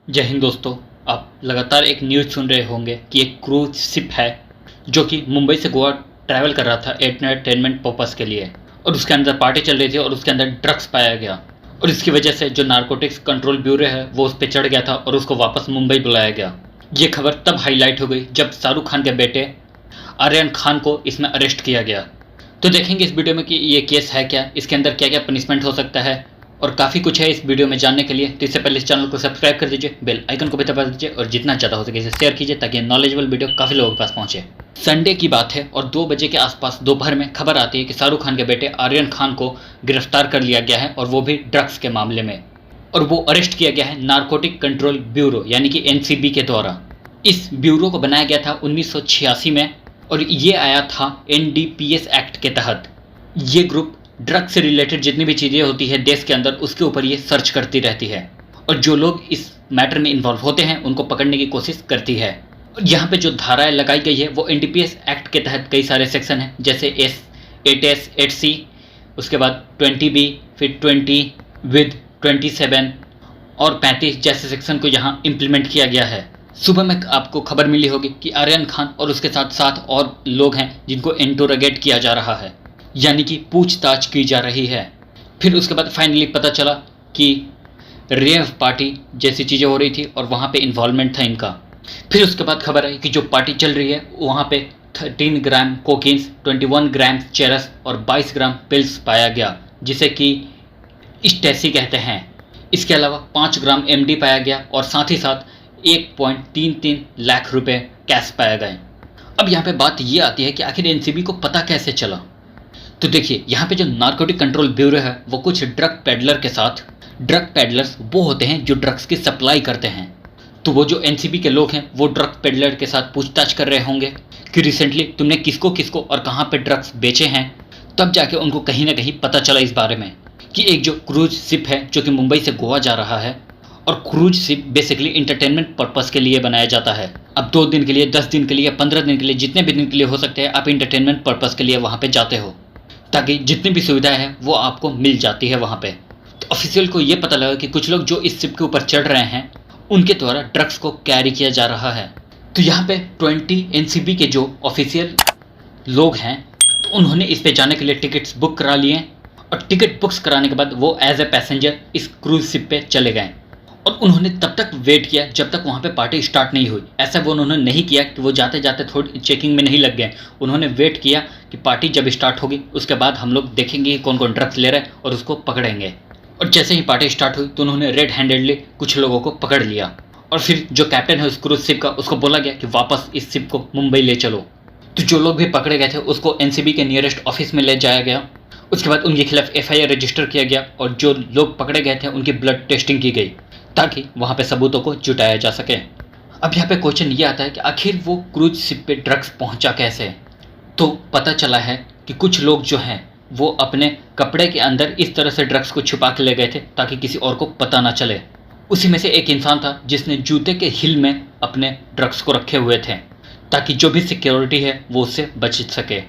जय हिंद दोस्तों। आप लगातार एक न्यूज़ सुन रहे होंगे कि एक क्रूज शिप है जो कि मुंबई से गोवा ट्रैवल कर रहा था एंटरटेनमेंट पर्पस के लिए, और उसके अंदर पार्टी चल रही थी और उसके अंदर ड्रग्स पाया गया। और इसकी वजह से जो नारकोटिक्स कंट्रोल ब्यूरो है वो उस पर चढ़ गया था और उसको वापस मुंबई बुलाया गया। ये खबर तब हाईलाइट हो गई जब शाहरुख खान के बेटे आर्यन खान को इसमें अरेस्ट किया गया। तो देखेंगे इस वीडियो में कि ये केस है क्या, इसके अंदर क्या क्या पनिशमेंट हो सकता है, और काफ़ी कुछ है इस वीडियो में जानने के लिए। तो इससे पहले इस चैनल को सब्सक्राइब कर दीजिए, बेल आइकन को भी दबा दीजिए और जितना ज़्यादा हो सके इसे शेयर कीजिए ताकि नॉलेजेबल वीडियो काफ़ी लोगों के पास पहुंचे। संडे की बात है और 2 बजे के आसपास दोपहर में खबर आती है कि शाहरुख खान के बेटे आर्यन खान को गिरफ्तार कर लिया गया है, और वो भी ड्रग्स के मामले में। और वो अरेस्ट किया गया है नारकोटिक कंट्रोल ब्यूरो यानी कि NCB के द्वारा। इस ब्यूरो को बनाया गया था 1986 में, और ये आया था NDPS एक्ट के तहत। ये ग्रुप ड्रग्स से रिलेटेड जितनी भी चीज़ें होती है देश के अंदर उसके ऊपर ये सर्च करती रहती है, और जो लोग इस मैटर में इन्वॉल्व होते हैं उनको पकड़ने की कोशिश करती है। और यहाँ पे जो धाराएं लगाई गई है वो NDPS एक्ट के तहत कई सारे सेक्शन हैं, जैसे 8S 8C, उसके बाद 20B, फिर 20 विद 27 और 35 जैसे सेक्शन को यहाँ इम्प्लीमेंट किया गया है। सुबह में आपको खबर मिली होगी कि आर्यन खान और उसके साथ 7 और लोग हैं जिनको इंटरोगेट किया जा रहा है, यानी कि पूछताछ की जा रही है। फिर उसके बाद फाइनली पता चला कि रेव पार्टी जैसी चीज़ें हो रही थी और वहाँ पे इन्वॉल्वमेंट था इनका। फिर उसके बाद खबर आई कि जो पार्टी चल रही है वहाँ पे 13 ग्राम कोकीन्स, 21 ग्राम चेरस और 22 ग्राम पिल्स पाया गया, जिसे कि स्टेसी कहते हैं। इसके अलावा 5 ग्राम MD पाया गया और साथ ही साथ 1.33 लाख रुपए कैश पाया गए। अब यहाँ पे बात ये आती है कि आखिर NCB को पता कैसे चला। तो देखिए, यहाँ पे जो नारकोटिक कंट्रोल ब्यूरो है वो कुछ ड्रग पेडलर के साथ, ड्रग पेडलर्स वो होते हैं जो ड्रग्स की सप्लाई करते हैं। तो वो जो NCB के लोग हैं वो ड्रग पेडलर के साथ पूछताछ कर रहे होंगे कि रिसेंटली तुमने किसको किसको और कहाँ पे ड्रग्स बेचे हैं। तब जाके उनको कहीं ना कहीं पता चला इस बारे में कि एक जो क्रूज शिप है जो कि मुंबई से गोवा जा रहा है, और cruise ship basically entertainment purpose के लिए बनाया जाता है। अब 2 दिन के लिए, 10 दिन के लिए, 15 दिन के लिए, जितने भी दिन के लिए हो सकते हैं, आप इंटरटेनमेंट पर्पस के लिए वहाँ पे जाते हो ताकि जितनी भी सुविधाएं हैं वो आपको मिल जाती है वहाँ पे। तो ऑफिशियल को ये पता लगा कि कुछ लोग जो इस शिप के ऊपर चढ़ रहे हैं उनके द्वारा ड्रग्स को कैरी किया जा रहा है। तो यहाँ पे 20 NCB के जो ऑफिशियल लोग हैं तो उन्होंने इस पे जाने के लिए टिकट्स बुक करा लिए, और टिकट बुक्स कराने के बाद वो एज ए पैसेंजर इस क्रूज शिप पे चले गए। और उन्होंने तब तक वेट किया जब तक वहाँ पे पार्टी स्टार्ट नहीं हुई। ऐसा वो उन्होंने नहीं किया कि वो जाते जाते थोड़ी चेकिंग में नहीं लग गए। उन्होंने वेट किया कि पार्टी जब स्टार्ट होगी उसके बाद हम लोग देखेंगे कि कौन कौन ड्रग्स ले रहा है और उसको पकड़ेंगे। और जैसे ही पार्टी स्टार्ट हुई तो उन्होंने रेड हैंडेडली कुछ लोगों को पकड़ लिया, और फिर जो कैप्टन है उस क्रूज शिप का उसको बोला गया कि वापस इस शिप को मुंबई ले चलो। तो जो लोग भी पकड़े गए थे उसको NCB के नियरेस्ट ऑफिस में ले जाया गया। उसके बाद उनके खिलाफ FIR रजिस्टर किया गया, और जो लोग पकड़े गए थे उनकी ब्लड टेस्टिंग की गई ताकि वहाँ पे सबूतों को जुटाया जा सके। अब यहाँ पे क्वेश्चन ये आता है कि आखिर वो क्रूज शिप पे ड्रग्स पहुँचा कैसे। तो पता चला है कि कुछ लोग जो हैं वो अपने कपड़े के अंदर इस तरह से ड्रग्स को छुपा के ले गए थे ताकि किसी और को पता ना चले। उसी में से एक इंसान था जिसने जूते के हिल में अपने ड्रग्स को रखे हुए थे ताकि जो भी सिक्योरिटी है वो उससे बच सके।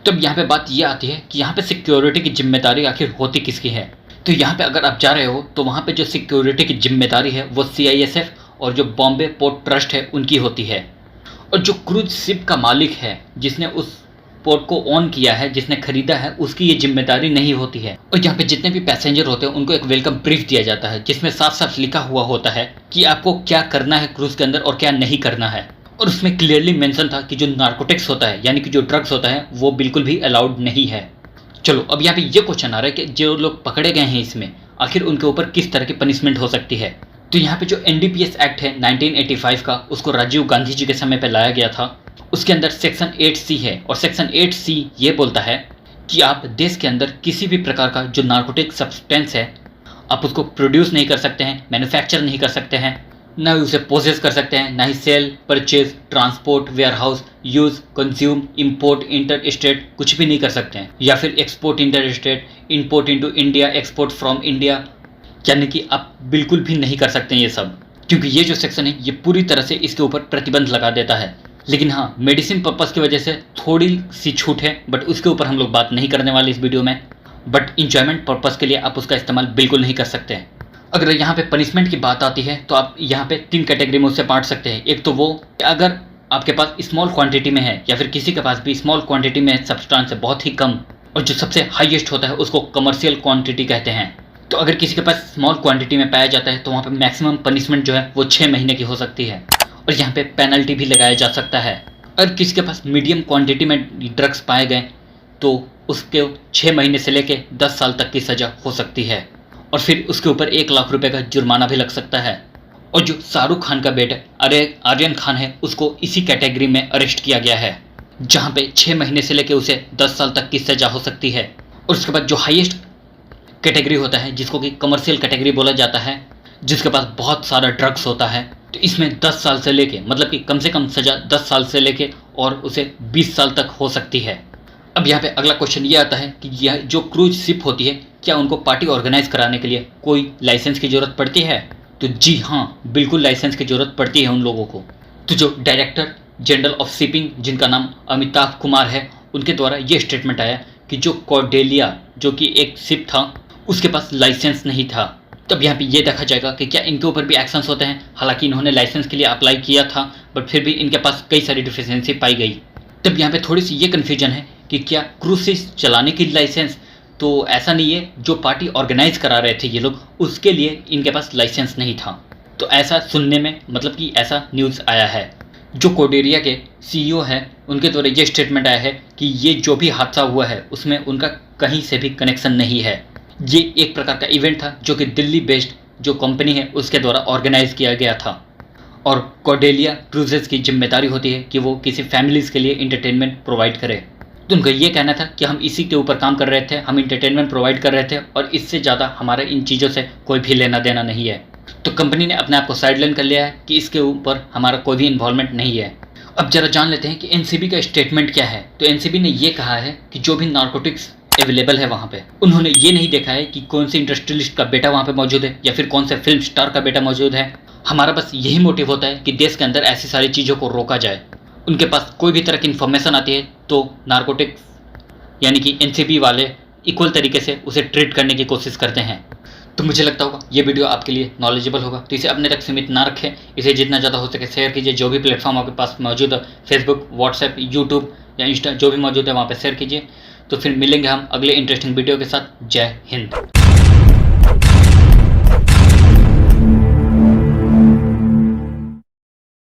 तब यहाँ पे बात ये आती है कि यहाँ पे सिक्योरिटी की जिम्मेदारी आखिर होती किसकी है। तो यहाँ पे अगर आप जा रहे हो तो वहाँ पे जो सिक्योरिटी की जिम्मेदारी है वो CISF और जो बॉम्बे पोर्ट ट्रस्ट है उनकी होती है। और जो क्रूज शिप का मालिक है जिसने उस पोर्ट को ऑन किया है, जिसने खरीदा है, उसकी ये जिम्मेदारी नहीं होती है। और यहाँ पे जितने भी पैसेंजर होते हैं उनको एक वेलकम ब्रीफ दिया जाता है जिसमें साफ साफ लिखा हुआ होता है कि आपको क्या करना है क्रूज के अंदर और क्या नहीं करना है। और उसमें क्लियरली मेंशन था कि जो नार्कोटिक्स होता है यानी कि जो ड्रग्स होता है वो बिल्कुल भी अलाउड नहीं है। चलो अब यहाँ पे ये क्वेश्चन आ रहा है कि जो लोग पकड़े गए हैं इसमें आखिर उनके ऊपर किस तरह की पनिशमेंट हो सकती है। तो यहाँ पे जो NDPS एक्ट है 1985 का, उसको राजीव गांधी जी के समय पे लाया गया था। उसके अंदर सेक्शन 8C है, और सेक्शन 8C ये बोलता है कि आप देश के अंदर किसी भी प्रकार का जो नार्कोटिक सब्सटेंस है आप उसको प्रोड्यूस नहीं कर सकते हैं, मैन्युफैक्चर नहीं कर सकते हैं, ना ही उसे पोजेस कर सकते हैं, ना ही sale, purchase, transport, warehouse, use, consume, import, inter state कुछ भी नहीं कर सकते हैं, या फिर export inter state, import into India, export from India, यानी कि आप बिल्कुल भी नहीं कर सकते हैं ये सब। क्योंकि ये जो सेक्शन है ये पूरी तरह से इसके ऊपर प्रतिबंध लगा देता है। लेकिन हाँ, मेडिसिन पर्पज़ की वजह से थोड़ी सी छूट है, बट उसके ऊपर हम लोग बात नहीं करने वाले इस वीडियो में। बट इंजॉयमेंट पर्पज़ के लिए आप उसका इस्तेमाल बिल्कुल नहीं कर सकते हैं। अगर यहाँ पे पनिशमेंट की बात आती है तो आप यहाँ पे 3 कैटेगरी में उससे बांट सकते हैं। एक तो वो अगर आपके पास स्मॉल क्वांटिटी में है या फिर किसी के पास भी स्मॉल क्वांटिटी में सब्सटेंस है बहुत ही कम, और जो सबसे हाईएस्ट होता है उसको कमर्शियल क्वांटिटी कहते हैं। तो अगर किसी के पास स्मॉल क्वांटिटी में पाया जाता है तो वहाँ पे मैक्सिमम पनिशमेंट जो है वो 6 महीने की हो सकती है, और यहाँ पे पेनल्टी भी लगाया जा सकता है। अगर किसी के पास मीडियम क्वांटिटी में ड्रग्स पाए गए तो उसके 6 महीने से लेके 10 साल तक की सज़ा हो सकती है, और फिर उसके ऊपर 1 लाख रुपए का जुर्माना भी लग सकता है। और जो शाहरुख खान का बेटा आर्यन खान है उसको इसी कैटेगरी में अरेस्ट किया गया है, जहाँ पे 6 महीने से लेके उसे 10 साल तक की सज़ा हो सकती है। और उसके बाद जो हाईएस्ट कैटेगरी होता है जिसको कि कमर्शियल कैटेगरी बोला जाता है, जिसके पास बहुत सारा ड्रग्स होता है, तो इसमें 10 साल से लेके मतलब कि कम से कम सज़ा 10 साल से लेके और उसे 20 साल तक हो सकती है। अब यहाँ पे अगला क्वेश्चन ये आता है कि यह जो क्रूज शिप होती है क्या उनको पार्टी ऑर्गेनाइज कराने के लिए कोई लाइसेंस की ज़रूरत पड़ती है? तो जी हाँ, बिल्कुल लाइसेंस की ज़रूरत पड़ती है उन लोगों को। तो जो डायरेक्टर जनरल ऑफ शिपिंग जिनका नाम अमिताभ कुमार है, उनके द्वारा ये स्टेटमेंट आया कि जो कॉर्डेलिया जो कि एक शिप था उसके पास लाइसेंस नहीं था। तब यहाँ पे ये देखा जाएगा कि क्या इनके ऊपर भी एक्शंस होते हैं। हालांकि इन्होंने लाइसेंस के लिए अप्लाई किया था बट फिर भी इनके पास कई सारी डिफिशियंसी पाई गई। तब यहाँ पे थोड़ी सी ये कन्फ्यूजन है कि क्या क्रूज चलाने की लाइसेंस, तो ऐसा नहीं है, जो पार्टी ऑर्गेनाइज करा रहे थे ये लोग उसके लिए इनके पास लाइसेंस नहीं था। तो ऐसा सुनने में मतलब कि ऐसा न्यूज़ आया है। जो कोडेरिया के सीईओ है उनके द्वारा ये स्टेटमेंट आया है कि ये जो भी हादसा हुआ है उसमें उनका कहीं से भी कनेक्शन नहीं है। ये एक प्रकार का इवेंट था जो कि दिल्ली बेस्ड जो कंपनी है उसके द्वारा ऑर्गेनाइज किया गया था, और कॉर्डेलिया क्रूजेस की जिम्मेदारी होती है कि वो किसी फैमिलीज़ के लिए इंटरटेनमेंट प्रोवाइड करे। तो उनका ये कहना था कि हम इसी के ऊपर काम कर रहे थे, हम इंटरटेनमेंट प्रोवाइड कर रहे थे और इससे ज़्यादा हमारा इन चीज़ों से कोई भी लेना देना नहीं है। तो कंपनी ने अपने आप को साइडलाइन कर लिया है कि इसके ऊपर हमारा कोई भी इन्वॉल्वमेंट नहीं है। अब जरा जान लेते हैं कि एनसीबी का स्टेटमेंट क्या है। तो एनसीबी ने ये कहा है कि जो भी नार्कोटिक्स अवेलेबल है वहाँ पे, उन्होंने ये नहीं देखा है कि कौन से इंडस्ट्रियलिस्ट का बेटा वहाँ पे मौजूद है या फिर कौन से फिल्म स्टार का बेटा मौजूद है। हमारा बस यही मोटिव होता है कि देश के अंदर ऐसी सारी चीज़ों को रोका जाए। उनके पास कोई भी तरह की इन्फॉर्मेशन आती है तो नार्कोटिक्स यानी कि एनसीबी वाले इक्वल तरीके से उसे ट्रीट करने की कोशिश करते हैं। तो मुझे लगता होगा ये वीडियो आपके लिए नॉलेजेबल होगा, तो इसे अपने तक सीमित ना रखें, इसे जितना ज़्यादा हो सके शेयर कीजिए। जो भी प्लेटफॉर्म आपके पास मौजूद है, फेसबुक, व्हाट्सएप, यूट्यूब या इंस्टा जो भी मौजूद है वहाँ पर शेयर कीजिए। तो फिर मिलेंगे हम अगले इंटरेस्टिंग वीडियो के साथ। जय हिंद।